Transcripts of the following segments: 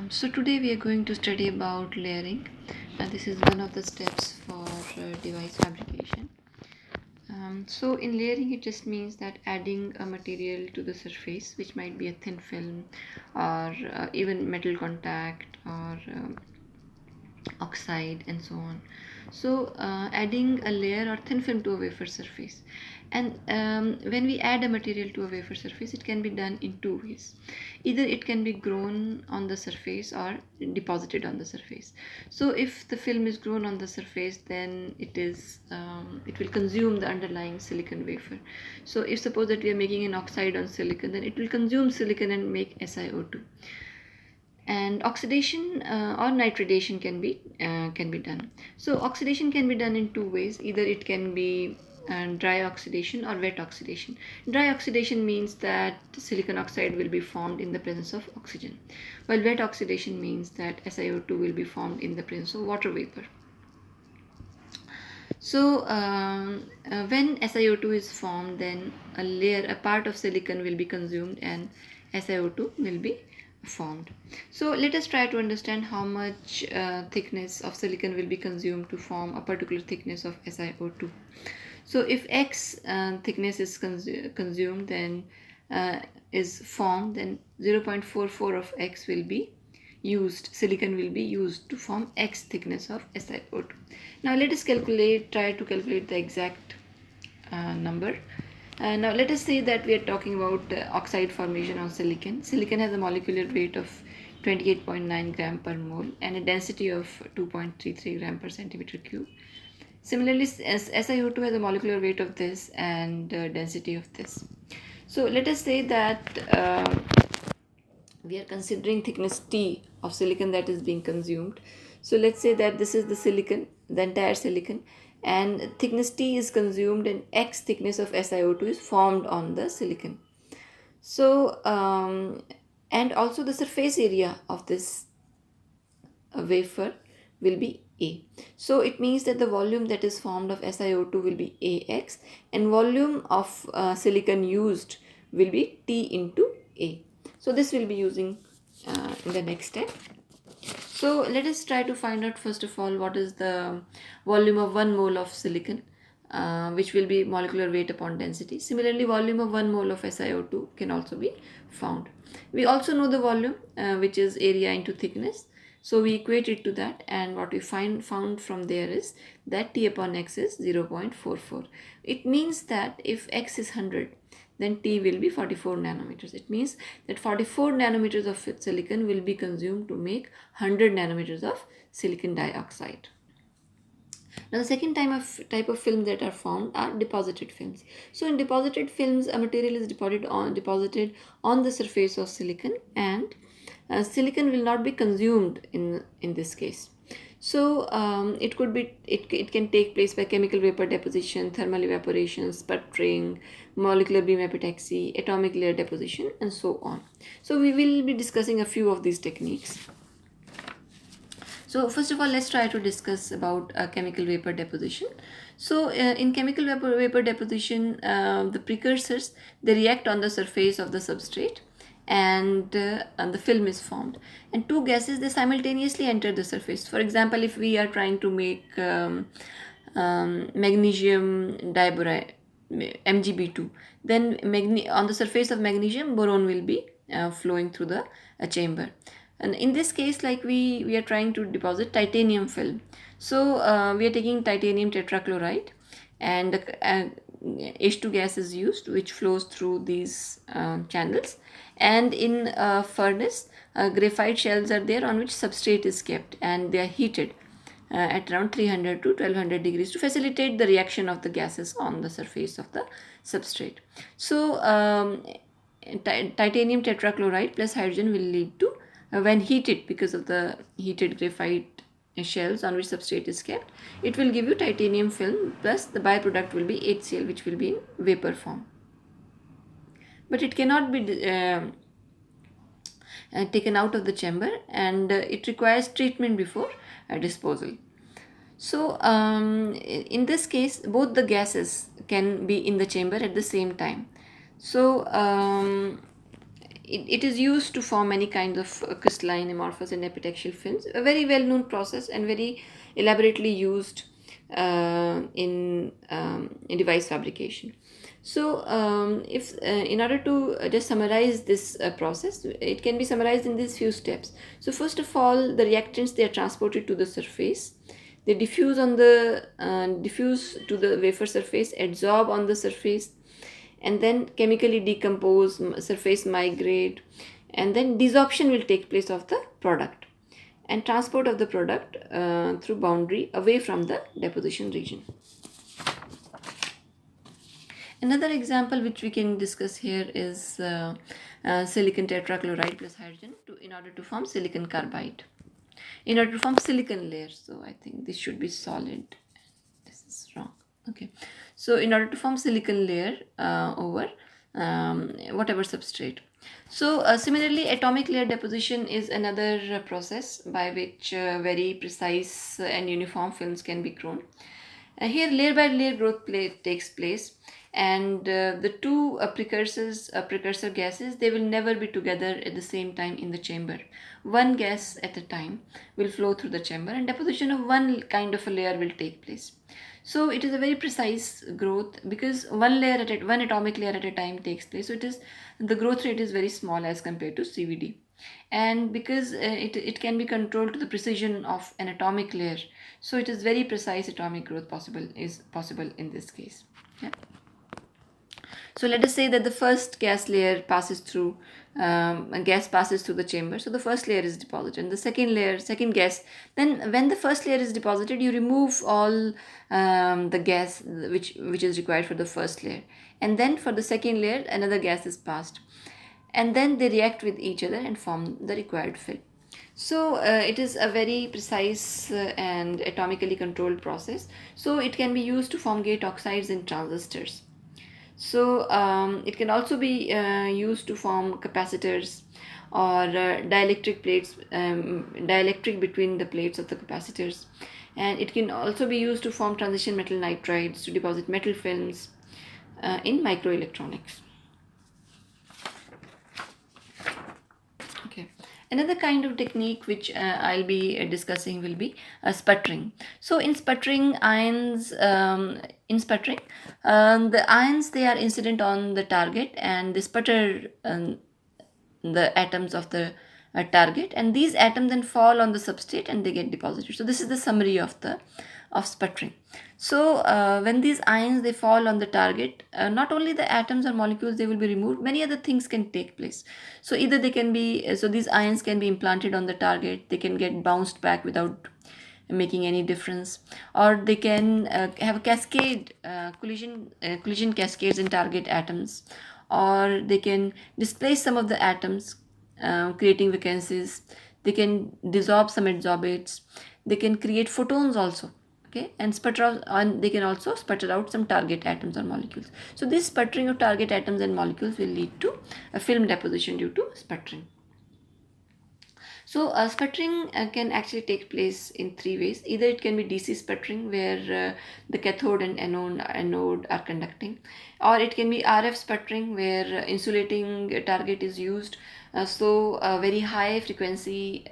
So today we are going to study about layering. This is one of the steps for device fabrication. So in layering, it just means that adding a material to the surface, which might be a thin film or even metal contact or oxide and so on. So adding a layer or thin film to a wafer surface, and when we add a material to a wafer surface, it can be done in two ways. Either it can be grown on the surface or deposited on the surface. So if the film is grown on the surface, then it will consume the underlying silicon wafer. So if suppose that we are making an oxide on silicon, then it will consume silicon and make SiO2. And oxidation or nitridation can be done. So oxidation can be done in two ways. Either it can be dry oxidation or wet oxidation. Dry oxidation means that silicon oxide will be formed in the presence of oxygen, while wet oxidation means that SiO2 will be formed in the presence of water vapor. So when SiO2 is formed, then a part of silicon will be consumed and SiO2 will be formed. So let us try to understand how much thickness of silicon will be consumed to form a particular thickness of SiO2. So if X thickness is consumed, then is formed, then 0.44 of X will be used, silicon will be used to form X thickness of SiO2. Now let us try to calculate the exact number. Now let us say that we are talking about oxide formation on silicon. Silicon has a molecular weight of 28.9 gram per mole and a density of 2.33 gram per centimeter cube. Similarly, SiO2 has a molecular weight of this and density of this. So let us say that we are considering thickness T of silicon that is being consumed. So let's say that this is the silicon, the entire silicon, and thickness T is consumed and X thickness of SiO2 is formed on the silicon. So and also the surface area of this wafer will be A. So it means that the volume that is formed of SiO2 will be AX and volume of silicon used will be T into A. So this will be using in the next step. So let us try to find out first of all what is the volume of 1 mole of silicon, which will be molecular weight upon density. Similarly, volume of 1 mole of SiO2 can also be found. We also know the volume, which is area into thickness. So we equate it to that, and what we found from there is that T upon X is 0.44. It means that if X is 100, then T will be 44 nanometers. It means that 44 nanometers of silicon will be consumed to make 100 nanometers of silicon dioxide. Now the second type of film that are formed are deposited films. So in deposited films, a material is deposited on the surface of silicon, and silicon will not be consumed in this case. So it can take place by chemical vapor deposition, thermal evaporation, sputtering, molecular beam epitaxy, atomic layer deposition, and so on. So we will be discussing a few of these techniques. So first of all, let's try to discuss about chemical vapor deposition. So in chemical vapor deposition, the precursors, they react on the surface of the substrate, and the film is formed, and two gases, they simultaneously enter the surface. For example, if we are trying to make magnesium diboride, MgB2, then on the surface of magnesium, boron will be flowing through the chamber. And in this case, like we are trying to deposit titanium film. So we are taking titanium tetrachloride, and H2 gas is used, which flows through these channels, and in a furnace, graphite shells are there on which substrate is kept, and they are heated at around 300 to 1200 degrees to facilitate the reaction of the gases on the surface of the substrate. So titanium tetrachloride plus hydrogen will lead to, when heated, because of the heated graphite shells on which substrate is kept, it will give you titanium film, plus the byproduct will be HCl, which will be in vapor form. But it cannot be taken out of the chamber, and it requires treatment before disposal. So in this case, both the gases can be in the chamber at the same time. So it is used to form many kinds of crystalline amorphous and epitaxial films, a very well known process and very elaborately used in device fabrication. So if in order to just summarize this process, it can be summarized in these few steps. So first of all, the reactants, they are transported to the surface. They diffuse to the wafer surface, adsorb on the surface, and then chemically decompose, surface migrate, and then desorption will take place of the product and transport of the product through boundary away from the deposition region. Another example which we can discuss here is silicon tetrachloride plus hydrogen in order to form silicon carbide, in order to form silicon layer. So I think this should be solid. This is wrong. Okay. So in order to form silicon layer over whatever substrate. So similarly, atomic layer deposition is another process by which very precise and uniform films can be grown. Here layer by layer growth takes place, and the two precursor gases, they will never be together at the same time in the chamber. One gas at a time will flow through the chamber, and deposition of one kind of a layer will take place. So it is a very precise growth because one atomic layer at a time takes place. So the growth rate is very small as compared to CVD, and because it can be controlled to the precision of an atomic layer, so it is very precise atomic growth possible in this case. Yeah. So let us say that the first gas layer passes through, gas passes through the chamber. So the first layer is deposited, and the second gas. Then when the first layer is deposited, you remove all the gas which is required for the first layer, and then for the second layer, another gas is passed, and then they react with each other and form the required film. So it is a very precise and atomically controlled process. So it can be used to form gate oxides in transistors. So it can also be used to form capacitors or dielectric plates, dielectric between the plates of the capacitors, and it can also be used to form transition metal nitrides to deposit metal films in microelectronics. Okay. Another kind of technique which I'll be discussing will be sputtering. So in sputtering, the ions, they are incident on the target, and they sputter the atoms of the target, and these atoms then fall on the substrate and they get deposited. So this is the summary of sputtering. So when these ions, they fall on the target, not only the atoms or molecules, they will be removed, many other things can take place. So either they can be, so these ions can be implanted on the target, they can get bounced back without making any difference, or they can have a cascade, collision cascades in target atoms, or they can displace some of the atoms, creating vacancies. They can dissolve some adsorbates. They can create photons also. Okay, and they can also sputter out some target atoms or molecules. So this sputtering of target atoms and molecules will lead to a film deposition due to sputtering. So sputtering can actually take place in three ways. Either it can be DC sputtering, where the cathode and anode are conducting, or it can be RF sputtering, where insulating target is used. So a very high frequency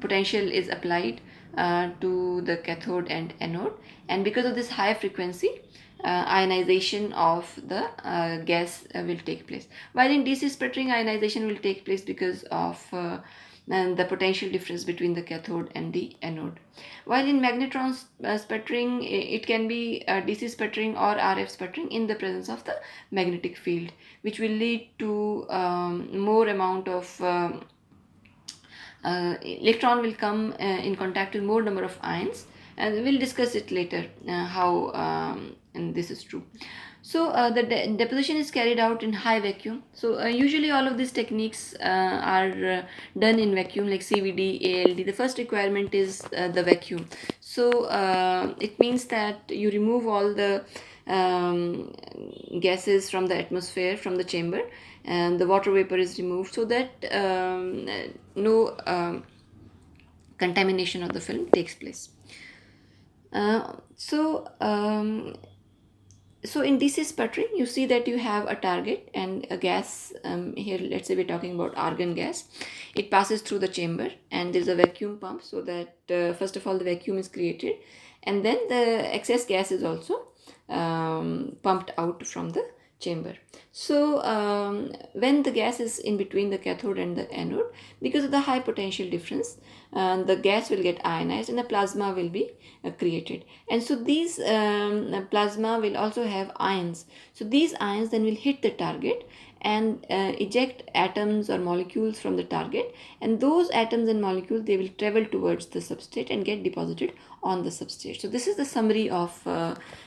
potential is applied to the cathode and anode, and because of this high frequency, ionization of the gas will take place. While in DC sputtering, ionization will take place because of the potential difference between the cathode and the anode. While in magnetron sputtering, it can be DC sputtering or RF sputtering in the presence of the magnetic field, which will lead to more amount of electron will come in contact with more number of ions, and we'll discuss it later how and this is true. So the deposition is carried out in high vacuum. So usually all of these techniques are done in vacuum, like CVD, ALD. The first requirement is the vacuum. So it means that you remove all the gases from the atmosphere, from the chamber, and the water vapor is removed, so that no contamination of the film takes place. So in DC sputtering, you see that you have a target and a gas. Here, let's say we're talking about argon gas. It passes through the chamber and there's a vacuum pump, so that first of all the vacuum is created, and then the excess gas is also pumped out from the chamber. So when the gas is in between the cathode and the anode, because of the high potential difference, the gas will get ionized and a plasma will be created. And so these plasma will also have ions. So these ions then will hit the target and eject atoms or molecules from the target, and those atoms and molecules, they will travel towards the substrate and get deposited on the substrate. So this is the summary of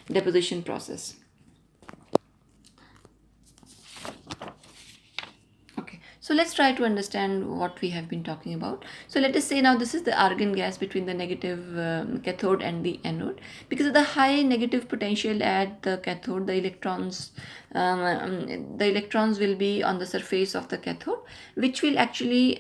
deposition process. So let's try to understand what we have been talking about. So let us say now this is the argon gas between the negative cathode and the anode. Because of the high negative potential at the cathode, the electrons will be on the surface of the cathode, which will actually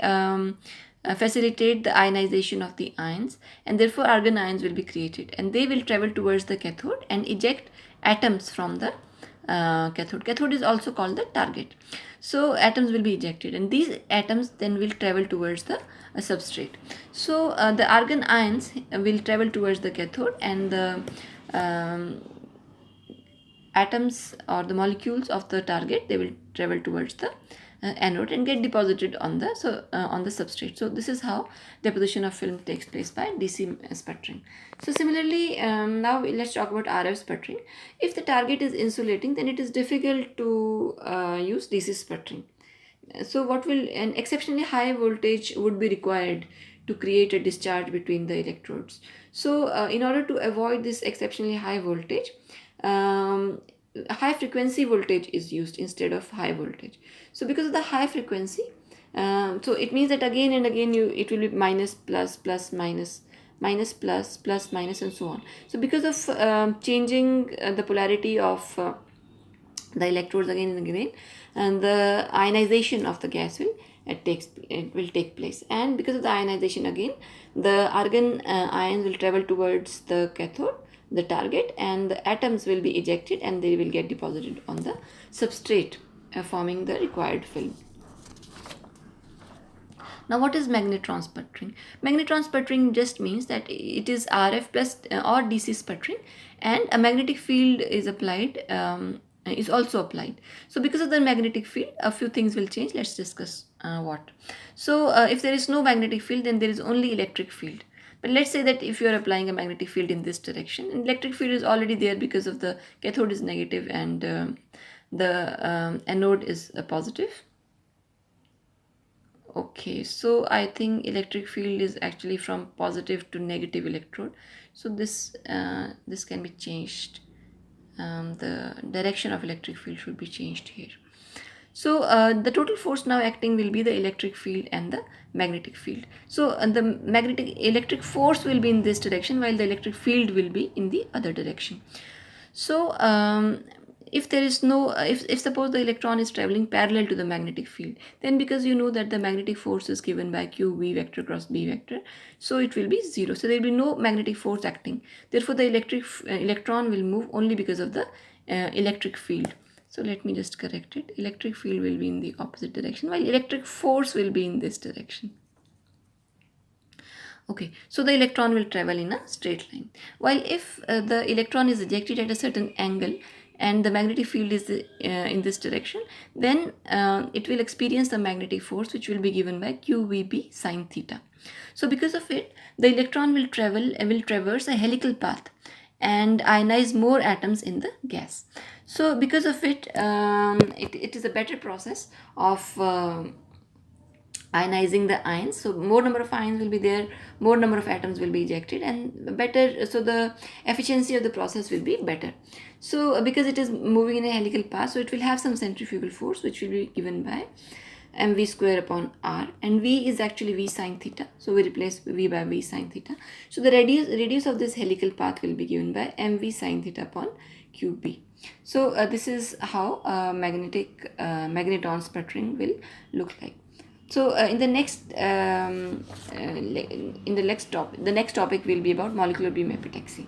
facilitate the ionization of the ions, and therefore argon ions will be created, and they will travel towards the cathode and eject atoms from the cathode. Cathode is also called the target. So atoms will be ejected, and these atoms then will travel towards the substrate. So the argon ions will travel towards the cathode, and the atoms or the molecules of the target, they will travel towards the anode and get deposited on the substrate. So this is how deposition of film takes place by DC sputtering. So similarly, now let's talk about RF sputtering. If the target is insulating, then it is difficult to use DC sputtering. So an exceptionally high voltage would be required to create a discharge between the electrodes. So in order to avoid this exceptionally high voltage, high frequency voltage is used instead of high voltage. So because of the high frequency, so it means that again and again it will be minus plus plus minus, minus plus plus minus, and so on. So because of changing the polarity of the electrodes again and again, and the ionization of the gas will take place. And because of the ionization, again the argon ions will travel towards the cathode, the target, and the atoms will be ejected and they will get deposited on the substrate, forming the required film. Now what is magnetron sputtering? Magnetron sputtering just means that it is RF plus or DC sputtering, and a magnetic field is applied, is also applied. So because of the magnetic field, a few things will change. Let's discuss what. So if there is no magnetic field, then there is only electric field. But let's say that if you are applying a magnetic field in this direction, electric field is already there because of the cathode is negative and the anode is a positive. Okay, so I think electric field is actually from positive to negative electrode. So this can be changed. The direction of electric field should be changed here. So the total force now acting will be the electric field and the magnetic field. So the electric force will be in this direction, while the electric field will be in the other direction. So if there is no, if suppose the electron is traveling parallel to the magnetic field, then because you know that the magnetic force is given by q v vector cross b vector, so it will be 0. So there will be no magnetic force acting. Therefore the electron will move only because of the electric field. So let me just correct it. Electric field will be in the opposite direction, while electric force will be in this direction. Okay, so the electron will travel in a straight line. While if the electron is ejected at a certain angle and the magnetic field is in this direction, then it will experience the magnetic force, which will be given by qvb sine theta. So because of it, the electron will traverse a helical path and ionize more atoms in the gas. So because of it, it is a better process of ionizing the ions. So more number of ions will be there, more number of atoms will be ejected, and better, so the efficiency of the process will be better. So because it is moving in a helical path, so it will have some centrifugal force, which will be given by mv square upon r, and v is actually v sine theta, so we replace v by v sine theta. So the radius of this helical path will be given by mv sine theta upon qb. So this is how magnetron sputtering will look like. So in the next topic will be about molecular beam epitaxy.